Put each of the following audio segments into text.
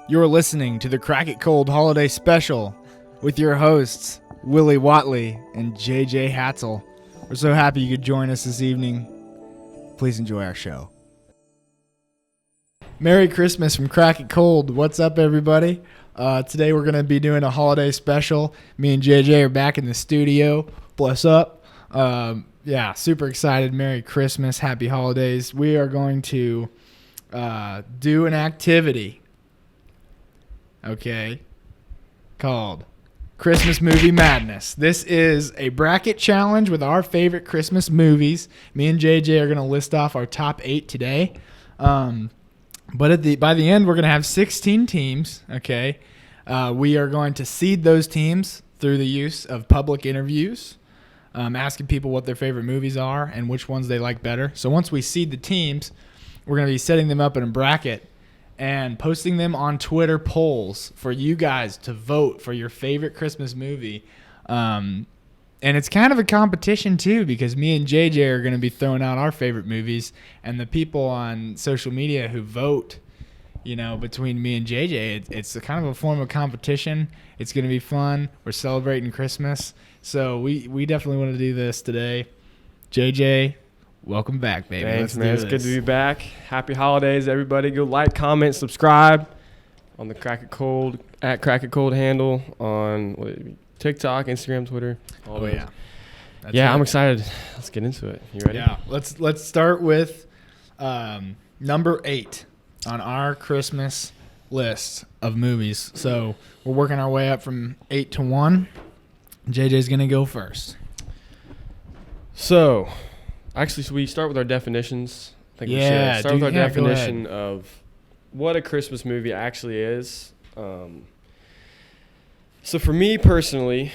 You're listening to the Crack It Cold Holiday Special with your hosts, Willie Watley and JJ Hatzel. We're so happy you could join us this evening. Please enjoy our show. Merry Christmas from Crack It Cold. What's up, everybody? Today we're going to be doing a holiday special. Me and JJ are back in the studio. Bless up. Super excited. Merry Christmas. Happy holidays. We are going to do an activity, called Christmas Movie Madness. This is a bracket challenge with our favorite Christmas movies. Me and JJ are going to list off our top 8 today. But by the end, we're going to have 16 teams, We are going to seed those teams through the use of public interviews, asking people what their favorite movies are and which ones they like better. So once we seed the teams, we're going to be setting them up in a bracket and posting them on Twitter polls for you guys to vote for your favorite Christmas movie. And it's kind of a competition, too, because me and JJ are going to be throwing out our favorite movies. And the people on social media who vote, between me and JJ, it's a kind of a form of competition. It's going to be fun. We're celebrating Christmas. So we definitely want to do this today. JJ, welcome back, baby. Thanks, man. It's good to be back. Happy holidays, everybody. Go like, comment, subscribe on the Crack It Cold, at Crack It Cold handle on TikTok, Instagram, Twitter. I'm excited. Let's get into it. You ready? Yeah. Let's start with number 8 on our Christmas list of movies. So we're working our way up from 8 to 1. JJ's going to go first. So we start with our definitions. I think we should start with our definition of what a Christmas movie actually is. So for me personally,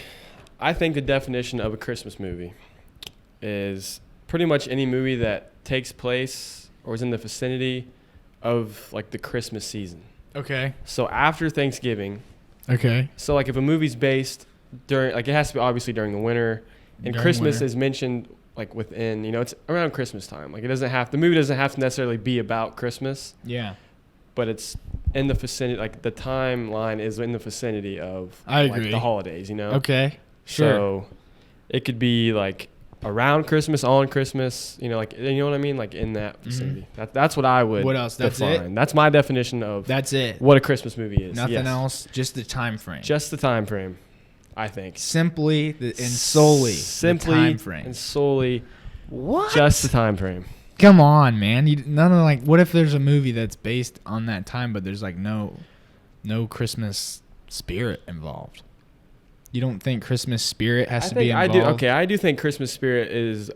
I think the definition of a Christmas movie is pretty much any movie that takes place or is in the vicinity of like the Christmas season. Okay. So after Thanksgiving. Okay. So like if a movie's based during, like it has to be obviously during the winter, and Christmas is mentioned like within, it's around Christmas time. Like the movie doesn't have to necessarily be about Christmas. Yeah. But it's in the vicinity, like the timeline is in the vicinity of like the holidays, Okay. Sure. So it could be like around Christmas, on Christmas, you know what I mean? Like in that vicinity. Mm-hmm. That's what I would What else? That's define. it? That's my definition of what a Christmas movie is. Nothing else, just the time frame. Just the time frame. I think simply the time frame. And solely what? Just the time frame. Come on, man. What if there's a movie that's based on that time, but there's like no Christmas spirit involved? You don't think Christmas spirit has to be involved? I do think Christmas spirit is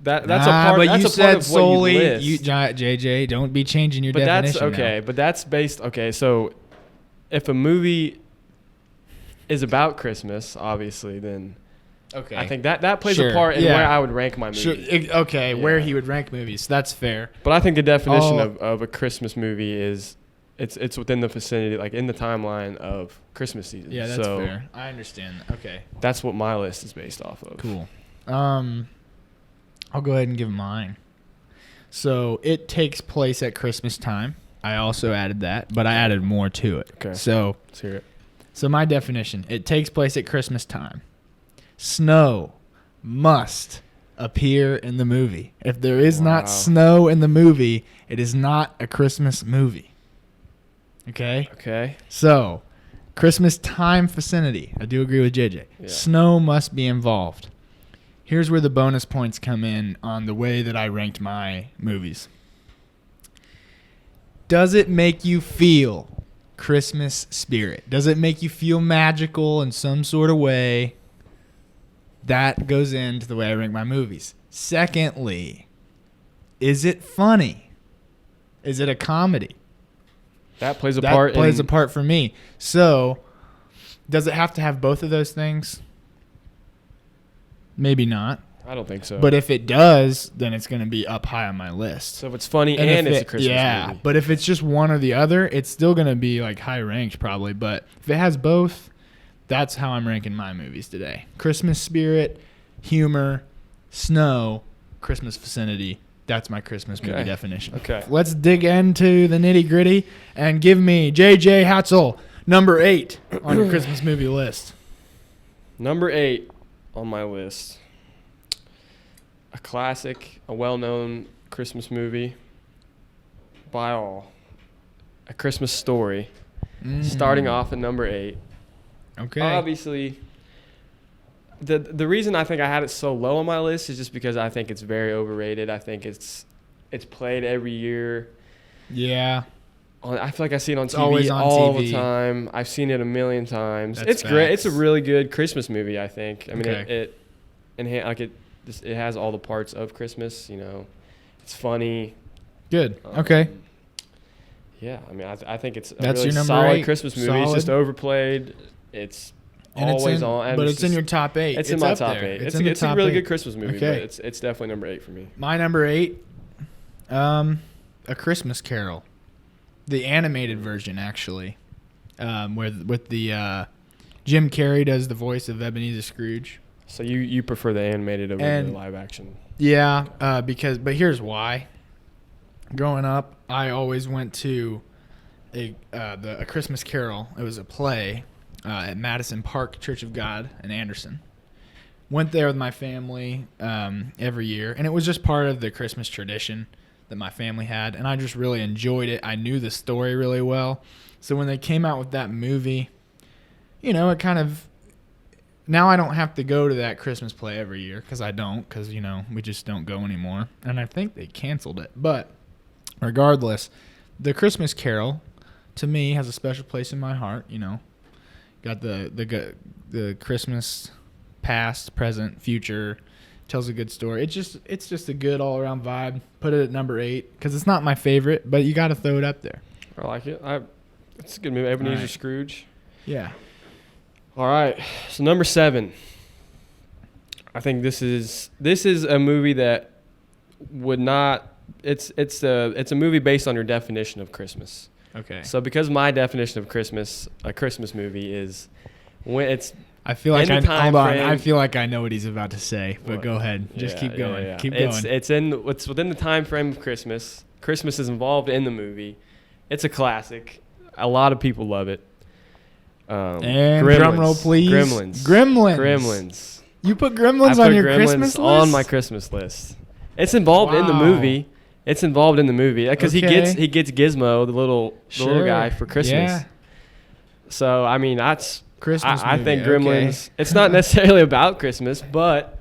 that's a part. But that's you a said part of solely. What you list. JJ, don't be changing your definition. That's okay. But that's based. Okay, so if a movie is about Christmas, obviously, then I think that plays a part in where I would rank my movie. Where he would rank movies. That's fair. But I think the definition of a Christmas movie is it's within the vicinity, like in the timeline of Christmas season. Yeah, that's fair. I understand. Okay. That's what my list is based off of. Cool. I'll go ahead and give mine. So it takes place at Christmas time. I also added that, but I added more to it. Okay. So let's hear it. So my definition, it takes place at Christmas time. Snow must appear in the movie. If there is not snow in the movie, it is not a Christmas movie. Okay? Okay. So, Christmas time vicinity. I do agree with JJ. Yeah. Snow must be involved. Here's where the bonus points come in on the way that I ranked my movies. Does it make you feel Christmas spirit? Does it make you feel magical in some sort of way? That goes into the way I rank my movies. Secondly, is it funny? Is it a comedy? That plays a part. That plays a part for me. So, does it have to have both of those things? Maybe not. I don't think so. But if it does, then it's going to be up high on my list. So if it's funny and it's a Christmas movie. Yeah, but if it's just one or the other, it's still going to be like high ranked probably. But if it has both, that's how I'm ranking my movies today. Christmas spirit, humor, snow, Christmas vicinity, That's my Christmas movie definition. Okay. Let's dig into the nitty gritty and give me J.J. Hatzel, number 8 on your Christmas movie list. Number 8 on my list. A classic, a well-known Christmas movie by all. A Christmas Story. Starting off at number 8. Okay. Obviously, the reason I think I had it so low on my list is just because I think it's very overrated. I think it's played every year. Yeah. I feel like I see it on TV always on all TV. the time. I've seen it a million times. That's It's great. facts. It's a really good Christmas movie, I think. I mean, Okay. it has all the parts of Christmas. It's funny. Good. Okay. Yeah, I mean, I think it's a That's really your number solid 8? Christmas movie. It's just Solid. overplayed. It's And always on. But it's in your top 8. It's in my up top there. 8. It's It's in a the really top good 8. Christmas movie, Okay. but it's definitely number 8 for me. My number 8, A Christmas Carol, the animated version, actually, with the Jim Carrey does the voice of Ebenezer Scrooge. So you prefer the animated over And- the live action? Yeah, but here's why. Growing up, I always went to a Christmas Carol. It was a play at Madison Park Church of God in Anderson. Went there with my family every year, and it was just part of the Christmas tradition that my family had, and I just really enjoyed it. I knew the story really well. So when they came out with that movie, it kind of... Now I don't have to go to that Christmas play every year because we just don't go anymore. And I think they canceled it. But regardless, the Christmas Carol, to me, has a special place in my heart. Got the Christmas past, present, future, tells a good story. It's just a good all around vibe. Put it at number 8 because it's not my favorite, but you got to throw it up there. I like it. It's a good movie. Ebenezer Right. Scrooge. Yeah. All right. So number 7. I think this is a movie that would not. It's a movie based on your definition of Christmas. Okay. So because my definition of Christmas, a Christmas movie is when it's. I feel like in the time hold on. frame- I feel like I know what he's about to say, but What? go ahead. Just Yeah, keep going. yeah. Keep It's going. it's within the time frame of Christmas. Christmas is involved in the movie. It's a classic. A lot of people love it. And Gremlins. drum roll, please. Gremlins. You put Gremlins I put on your Gremlins Christmas list? on my Christmas list. It's involved in the Wow. movie. It's involved in the movie because Okay. he gets Gizmo, the little guy, for Christmas. Yeah. So I mean that's Christmas I think movie, Gremlins. It's not necessarily about Christmas, but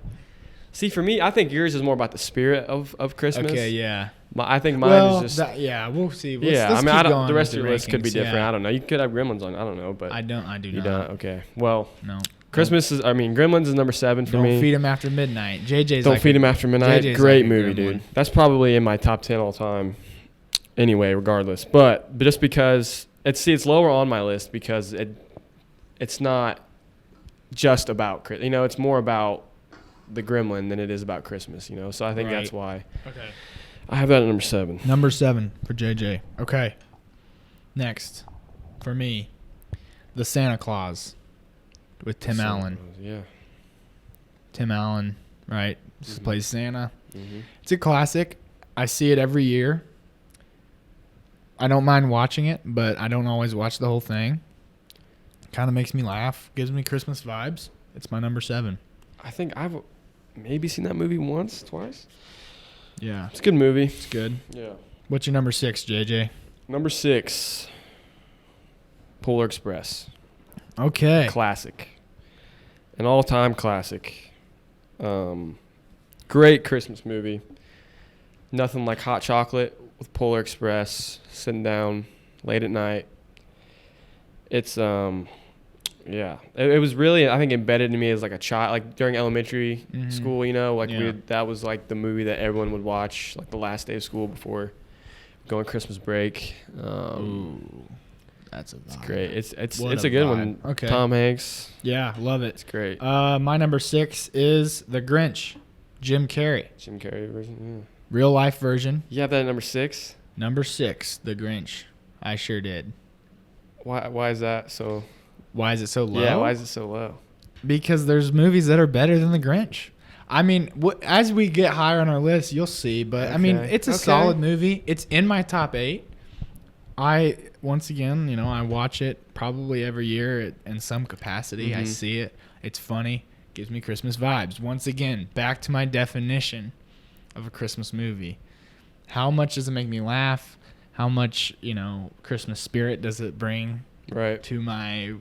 see for me, I think yours is more about the spirit of Christmas. Okay, yeah. I think mine is just we'll see. yeah. Let's I mean, keep I don't. going The rest with of your list could be rankings, different. yeah. I don't know. You could have Gremlins on. I don't know, but I do you not. don't. Okay. Well, No. Christmas is. I mean, Gremlins is number 7 for Don't me. feed him after midnight. JJ's Don't like feed him after midnight. JJ's Great like a movie, gremlin. dude. That's probably in my top 10 all time. Anyway, regardless, but just because it's lower on my list because it's not just about it's more about the Gremlin than it is about Christmas. So I think that's why Okay. I have that at number 7. Number 7 for JJ. Okay. Next, for me, the Santa Claus with Tim Allen. Yeah. Tim Allen, right? Mhm. Plays Santa. Mm-hmm. It's a classic. I see it every year. I don't mind watching it, but I don't always watch the whole thing. Kind of makes me laugh. Gives me Christmas vibes. It's my number 7. I think I've maybe seen that movie once, twice. Yeah, It's a good movie. it's good. Yeah. What's your number 6, JJ? Number 6, Polar Express. Okay. Classic. An all-time classic. Great Christmas movie. Nothing like hot chocolate with Polar Express, sitting down late at night. It's yeah. It was really, I think, embedded in me as like a child, like during elementary Mhm. school, Yeah. that was like the movie that everyone would watch like the last day of school before going Christmas break. Ooh, that's a vibe. It's great. It's What a a good vibe. one. Okay. Tom Hanks. Yeah, love It's it. great. My number 6 is The Grinch, Jim Carrey. Jim Carrey version. Real life version. Yeah. You have that at number 6. Number 6, The Grinch. I sure did. Why is that so? Why is it so low? Yeah. Why is it so low? Because there's movies that are better than The Grinch. I mean, as we get higher on our list, you'll see. But I mean, it's a solid movie. It's in my top 8. Once again, I watch it probably every year in some capacity. I see it. It's funny. Gives me Christmas vibes. Once again, back to my definition of a Christmas movie. How much does it make me laugh? How much, Christmas spirit does it bring to my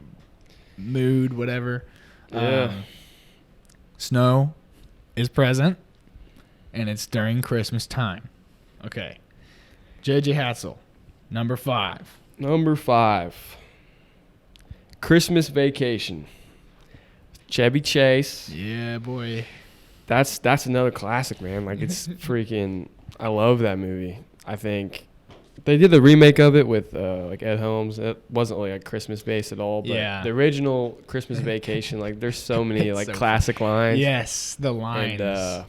mood, whatever? Yeah. Snow is present, and it's during Christmas time. Okay. J.J. Hatzel, number 5. Number 5. Christmas Vacation. Chevy Chase. Yeah, boy. That's another classic, man. Like, it's freaking... I love that movie. I think they did the remake of it with like Ed Helms. It wasn't like Christmas based at all, but the original Christmas Vacation, like there's so many like classic lines. Yes, the lines. And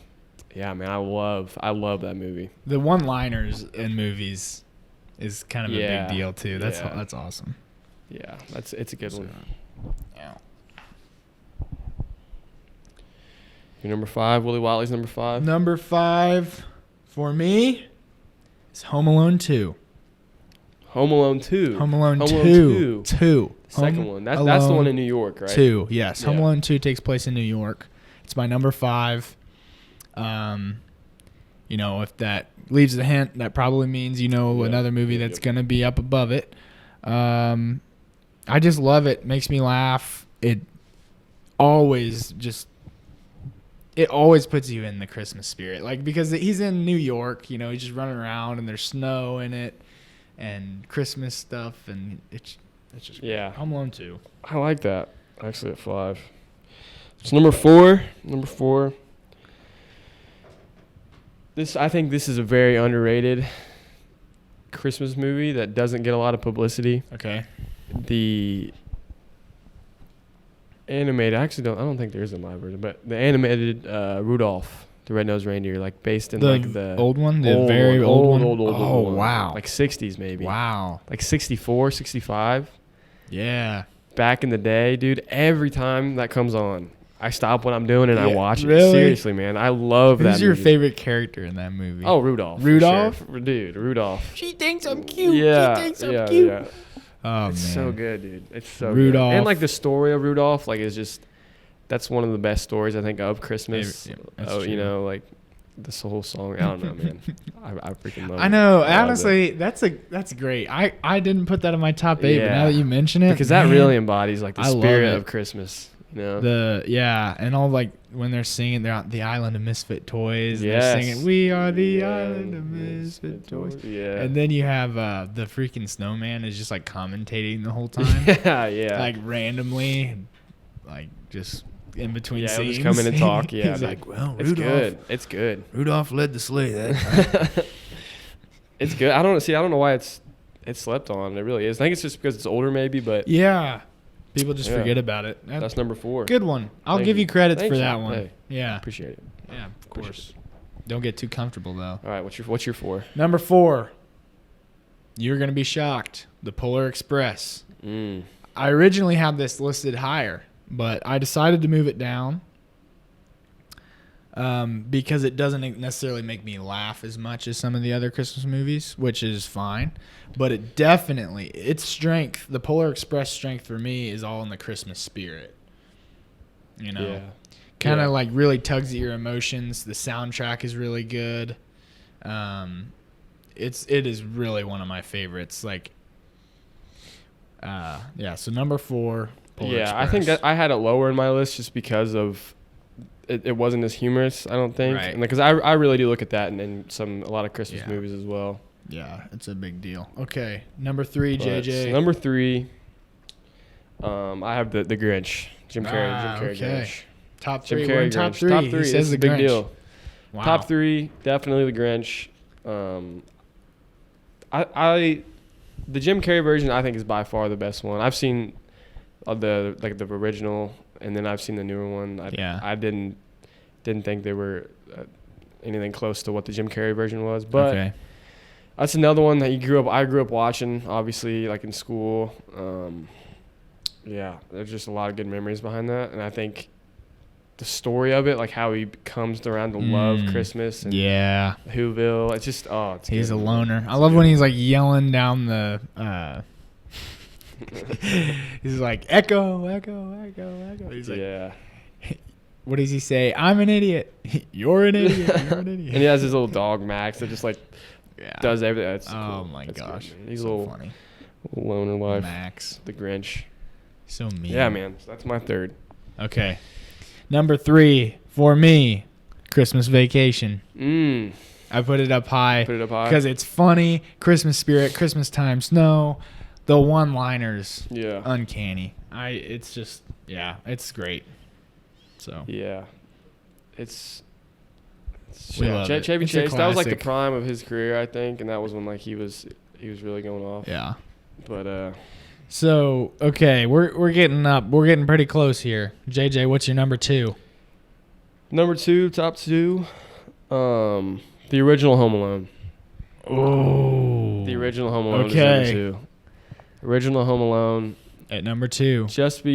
yeah, man, I love that movie. The one-liners in movies is kind of a big deal too. That's awesome. Yeah, it's a good one. Yeah. Your number 5, Willie Wiley's number 5. Number 5 for me is Home Alone 2. Home Alone 2. Home Alone 2. 2. Second one. That's the one in New York, right? 2. Yes. Yeah. Home Alone 2 takes place in New York. It's my number 5. If that leaves a hint, that probably means another movie that's going to be up above it. I just love it. Makes me laugh. It always puts you in the Christmas spirit. Like, because he's in New York, he's just running around and there's snow in it and Christmas stuff, and it's just great. Home Alone 2. I like that. Actually at 5. So number 4. I think this is a very underrated Christmas movie that doesn't get a lot of publicity. Okay. The animated, I don't think there is a live version, but the animated Rudolph the Red-Nosed Reindeer, like based in the old one, the very old one. Oh, one. Wow. Like 60s maybe. Wow. Like 64, 65. Yeah. Back in the day, dude, every time that comes on, I stop what I'm doing and I watch it. Really? Seriously, man. I love that Who's your favorite character in that movie? Oh, Rudolph. Rudolph? Sure. Dude, Rudolph. She thinks I'm cute. Yeah. She thinks I'm cute. Yeah. Oh, it's man. so good, dude. It's so Rudolph. good. And like the story of Rudolph, like, is just, that's one of the best stories I think of Christmas. True. Like this whole song. I don't know, man. I freaking love it. I know. Honestly, that's great. I didn't put that in my top 8, but now that you mention it, because that really embodies like the spirit of Christmas. And all like when they're singing, they're on the island of misfit toys. And they're singing, "We are the island of misfit toys." Yeah. And then you have the freaking snowman is just like commentating the whole time. Yeah. Like randomly, like just in between scenes. Just come in and talk. Yeah. He's like, well, it's good. It's good. Rudolph led the sleigh that time. It's good. I don't know why it's slept on. It really is. I think it's just because it's older, maybe. But yeah. People just forget about it. That's number 4. Good one. I'll give you credits for that one. Hey, yeah. Appreciate it. Yeah, of course. Don't get too comfortable, though. All right, what's your 4? Number 4. You're going to be shocked. The Polar Express. I originally had this listed higher, but I decided to move it down because it doesn't necessarily make me laugh as much as some of the other Christmas movies, which is fine. But it definitely, its strength, the Polar Express strength for me is all in the Christmas spirit. Kind of like really tugs at your emotions. The soundtrack is really good. It is really one of my favorites. Like, so number 4. Polar Express. I think that I had it lower in my list just because of it wasn't as humorous, I don't think. Right. Because I really do look at that in a lot of Christmas movies as well. Yeah, it's a big deal. Okay, number 3, JJ. So number 3, I have the Grinch. Jim Carrey. Okay. Grinch. Top 3. Jim Carrey, top Grinch. 3. Top 3. He says the big Grinch. Deal. Wow. Top 3, definitely the Grinch. The Jim Carrey version I think is by far the best one. I've seen the original, and then I've seen the newer one. I didn't think they were anything close to what the Jim Carrey version was, but that's another one that I grew up watching, obviously, like in school. There's just a lot of good memories behind that, and I think the story of it, like how he comes around to love Christmas and Whoville. It's just he's good, a man. loner. I love when he's like yelling down the. He's like echo, echo, echo, echo. He's like, what does he say? I'm an idiot. You're an idiot. You're an idiot. And he has his little dog Max that just like does everything. That's cool. Oh my That's gosh, good, he's so a little funny. Loner life. Max, the Grinch. So mean. Yeah, man. So that's my third. Okay, number 3 for me, Christmas Vacation. I put it up high. Because it's funny, Christmas spirit, Christmas time, snow, the one-liners. Yeah. Uncanny. It's just it's great. So it's we love it. Chevy It's a Chase. That was like the classic. prime of his career, I think, and that was when like he was really going off. Yeah. But so okay, we're getting up. We're getting pretty close here. JJ, what's your number 2? number 2, top 2, the original Home Alone. Oh. The original Home Alone is Okay. number 2. Original Home Alone. At number 2.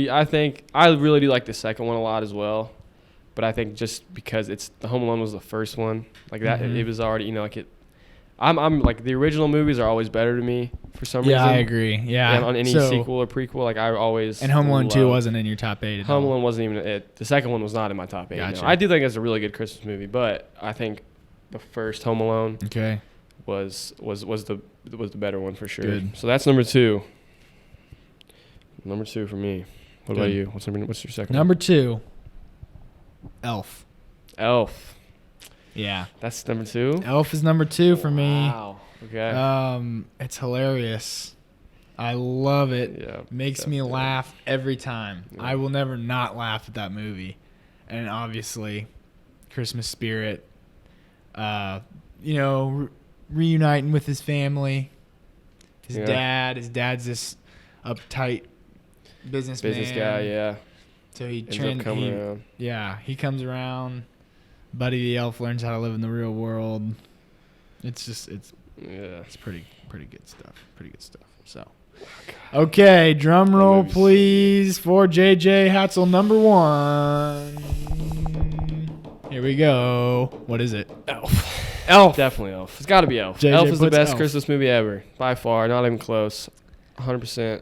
I think I really do like the second one a lot as well, but I think just because the Home Alone was the first one, like that, it was already, like it. I'm like the original movies are always better to me for some reason. Yeah, I agree. Yeah. And on any sequel or prequel, like I always. And Home Alone 2 wasn't in your top 8 at Home all. Alone wasn't even it. The second one was not in my top 8. Gotcha. No. I do think it's a really good Christmas movie, but I think the first Home Alone was the better one for sure. Good. So that's number 2. Number 2 for me. What about you? What's your second? Number 2. Elf. Elf. Yeah. That's number 2? Elf is number 2 for me. Wow. Okay. It's hilarious. I love it. Yeah. Makes me laugh every time. Yeah. I will never not laugh at that movie. And obviously, Christmas spirit. Reuniting with his family. His dad's this uptight business guy, yeah. So he coming around. Yeah, he comes around. Buddy the Elf learns how to live in the real world. It's pretty good stuff. Pretty good stuff. So, okay, drum roll please for JJ Hatzel number 1. Here we go. What is it? Elf. Definitely Elf. It's got to be Elf. JJ Elf is the puts best Elf. Christmas movie ever, by far. Not even close. 100%.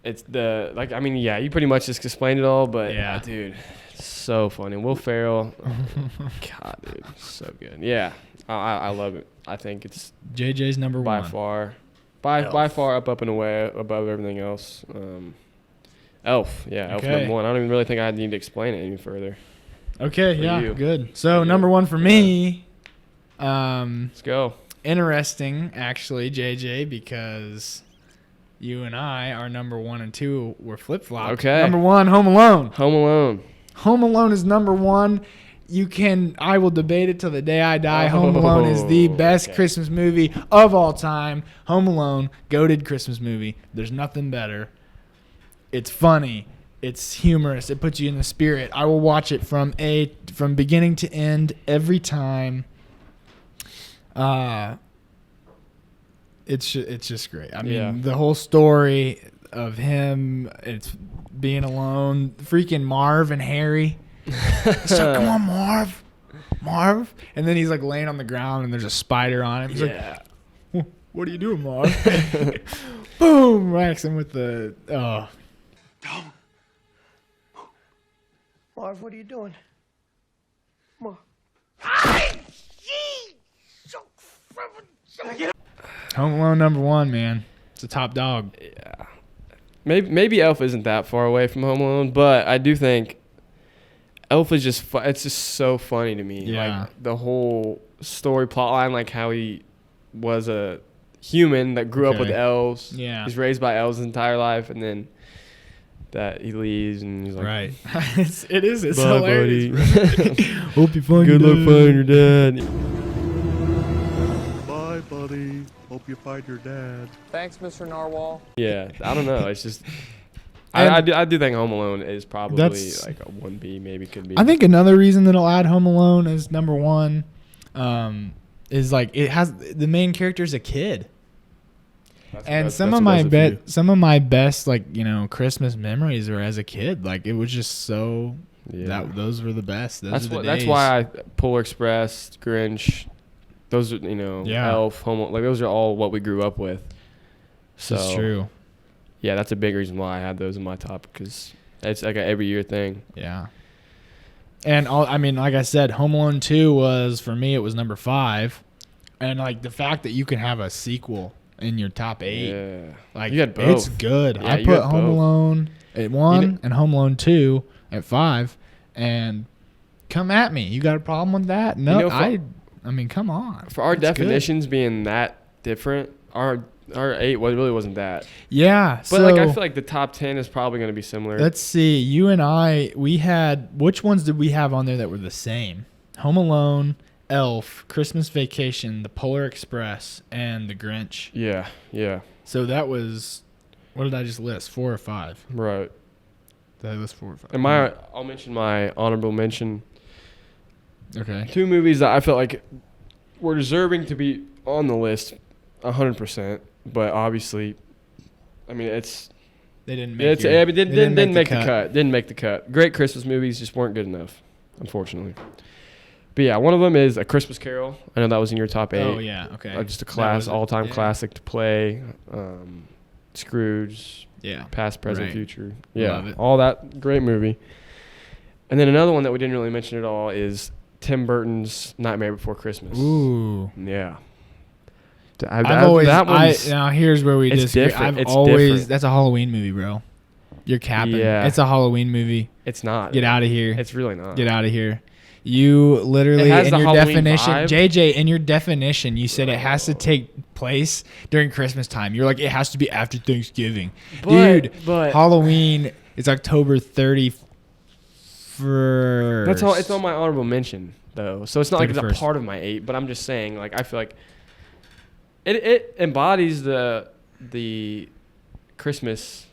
It's you pretty much just explained it all, but dude, it's so funny. Will Ferrell, God, dude, so good. Yeah, I love it. I think it's JJ's number 1 by far up and away above everything else. Elf, Elf number 1. I don't even really think I need to explain it any further. Okay, good. So number 1 for me. Let's go. Interesting, actually, JJ, because you and I, our number 1 and 2 were flip-flopped. Okay. Number 1, Home Alone. Home Alone. Home Alone is number 1. I will debate it till the day I die. Home Alone is the best Christmas movie of all time. Home Alone, goated Christmas movie. There's nothing better. It's funny. It's humorous. It puts you in the spirit. I will watch it from beginning to end every time. It's just great. I mean, the whole story of him, it's being alone. Freaking Marv and Harry. So come on, Marv. And then he's like laying on the ground and there's a spider on him. He's like, what are you doing, Marv? Boom, whacks him with the. Oh. Marv, what are you doing? Marv. Home Alone number 1, man. It's a top dog. Yeah. Maybe Elf isn't that far away from Home Alone, but I do think Elf is just it's just so funny to me. Yeah. Like the whole story plot line, like how he was a human that grew up with elves. Yeah. He's raised by elves his entire life, and then that he leaves and he's like, right. It's bye, hilarious. buddy. Hope you find Good your luck finding your dad. Bye, buddy. Hope you find your dad. Thanks, Mr. Narwhal. Yeah, I don't know. It's just I do think Home Alone is probably like a 1B, maybe could be. I think another reason that I'll add Home Alone as number 1 is like it has the main character is a kid. Some of my best like Christmas memories are as a kid. Like it was just so Yeah. Those were the best. Those are the That's days. why Polar Express, Grinch, those are Elf, Home, like those are all what we grew up with. So That's true. Yeah, that's a big reason why I had those in my top, because it's like an every year thing. Yeah. And like I said, Home Alone 2 was, for me, it was number 5. And like the fact that you can have a sequel in your top 8, Yeah, like you had both. it's good. Yeah, I you put had Home both. Alone at 1 and Home Alone 2 at 5. And come at me. You got a problem with that? No, I mean, come on. For our It's good. definitions being that different, our 8 really wasn't that. Yeah. But like I feel like the top 10 is probably going to be similar. Let's see. You and I, we had, which ones did we have on there that were the same? Home Alone, Elf, Christmas Vacation, The Polar Express, and The Grinch. Yeah. So that was, what did I just list? 4 or 5? Right. Did I list 4 or 5? And I'll mention my honorable mention. Okay. 2 movies that I felt like were deserving to be on the list 100%, but obviously, I mean, They didn't didn't make the cut. Didn't make the cut. Great Christmas movies just weren't good enough, unfortunately. But yeah, one of them is A Christmas Carol. I know that was in your top 8. Oh, yeah. Okay. Just a all-time classic to play. Scrooge. Yeah. Past, present, Right. future. Love Yeah, it. all that. Great movie. And then another one that we didn't really mention at all is Tim Burton's Nightmare Before Christmas. Ooh. Yeah. Now here's where we it's disagree. different. It's always, different. that's a Halloween movie, bro. You're capping. Yeah. It's a Halloween movie. It's not. Get out of here. It's really not. Get out of here. You literally, It has in the your Halloween definition, vibe. JJ, in your definition, you said it has to take place during Christmas time. You're like, it has to be after Thanksgiving. Dude, but Halloween is October 31st. that's all. It's on my honorable mention though, so it's not like it's a 31st. part of my 8. But I'm just saying, like I feel like it embodies the Christmas.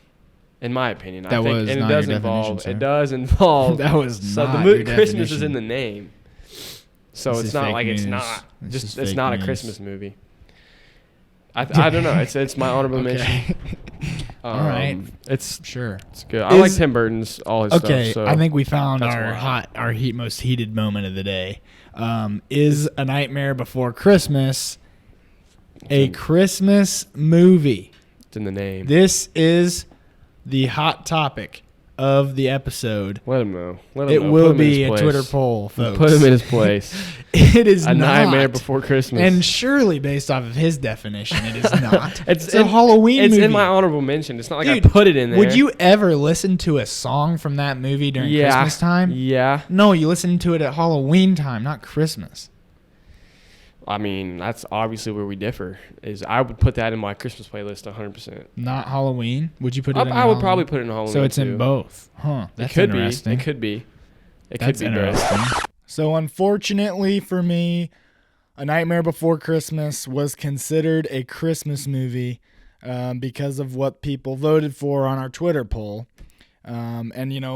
In my opinion, That I think, was and not it does your involve. definition, It sir. does involve. That was so not the your Christmas is definition. in the name, so This it's is not fake like it's news. not. This is It's fake not news. a Christmas movie. I don't know. It's my honorable mention. Okay. All right. It's Sure. good. I like Tim Burton's all his Okay, stuff. So I think we found that's our most heated moment of the day. Is A Nightmare Before Christmas a Christmas movie? it's in the name. This is the hot topic of the episode. Let him know. Let him It know. will Put him in be his a place. Twitter poll, folks. Put him in his place. It is A not. Nightmare Before Christmas. And surely, based off of his definition, it is not. it's a Halloween It's movie. in my honorable mention. It's not like Dude, I put it in there. Would you ever listen to a song from that movie during Christmas time? Yeah. No, you listen to it at Halloween time, not Christmas. I mean, that's obviously where we differ. Is I would put that in my Christmas playlist 100%. Not Halloween? Would you put it in I would Halloween? probably put it in Halloween. So it's too. in both. Huh. That's It could interesting. be. It could be. It That's could be both. interesting. So unfortunately for me, A Nightmare Before Christmas was considered a Christmas movie because of what people voted for on our Twitter poll. And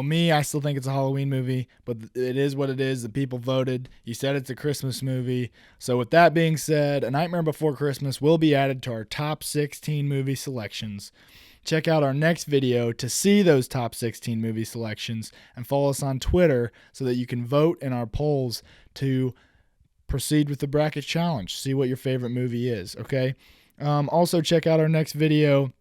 me, I still think it's a Halloween movie, but it is what it is. The people voted. You said it's a Christmas movie. So with that being said, A Nightmare Before Christmas will be added to our top 16 movie selections. Check out our next video to see those top 16 movie selections, and follow us on Twitter so that you can vote in our polls to proceed with the bracket challenge. See what your favorite movie is, okay? Also, check out our next video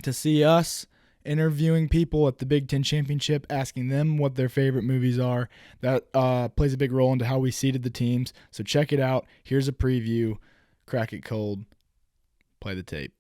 to see us interviewing people at the Big Ten Championship, asking them what their favorite movies are. That plays a big role into how we seeded the teams. So check it out. Here's a preview. Crack it cold. Play the tape.